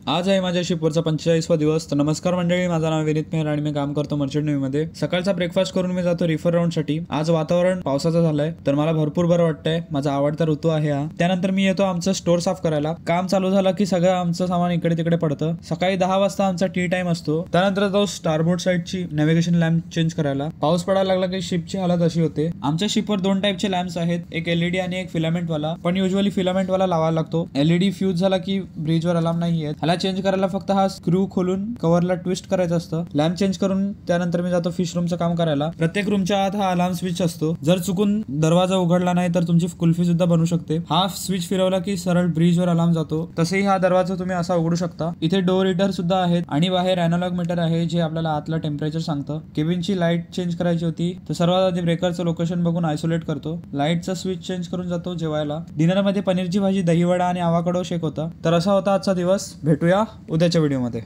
आज आहे माझ्या शिपवरचा 45वा दिवस. तर नमस्कार मंडळी, माझं नाव विनीत मेहर आणि मी काम करतो मर्चंट नेव्ही मध्ये. सकाळचा ब्रेकफास्ट करून मी जातो रिफर राऊंड साठी. आज वातावरण पावसाचं झालंय तर मला भरपूर बरं वाटतंय. माझा आवडता ऋतू आहे हा. त्यानंतर मी येतो आमचं स्टोअर साफ करायला. काम चालू झालं की सगळं आमचं सामान इकडे तिकडे पडतं. सकाळी 10 वाजता आमचा टी टाइम असतो. त्यानंतर तो स्टारबोर्ड साईडची नॅव्हिगेशन लॅम्प चेंज करायला. पाऊस पडायला लागला की शिपची हालत अशी होते. आमच्या शिपवर 2 टाईपचे लॅम्प्स आहेत, एक एलईडी आणि एक फिलामेंट वाला. पण युजली फिलामेंट वाला लावायला लागतो. एलईडी फ्यूज झाला की ब्रिजवर अलार्म नाही येत. ह्याला चेंज करायला फक्त हा स्क्रू खोलून कव्हरला ट्विस्ट करायचं असतं. लॅम्प चेंज करून त्यानंतर मी जातो फिश रूमचं काम करायला. प्रत्येक रूमच्या आत हा अलार्म स्विच असतो. जर चुकून दरवाजा उघडला नाही तर तुमची कुल्फी सुद्धा बनू शकते. हा स्विच फिरवला की सरळ ब्रिजवर अलार्म जातो. तसेही हा दरवाजा तुम्ही असा उघडू शकता. इथे डोअर हीटर सुद्धा आहेत आणि बाहेर अॅनालॉग मीटर आहे जे आपल्याला आतला टेम्परेचर सांगतं. केबिनची लाईट चेंज करायची होती तर सर्वात आधी ब्रेकरचं लोकेशन बघून आयसोलेट करतो. लाईटचा स्विच चेंज करून जातो जेवायला. डिनरमध्ये पनीरची भाजी, दहीवडा आणि आवाकाडो शेक होता. तर असा होता आजचा दिवस. भेटूया उद्याच्या व्हिडिओमध्ये.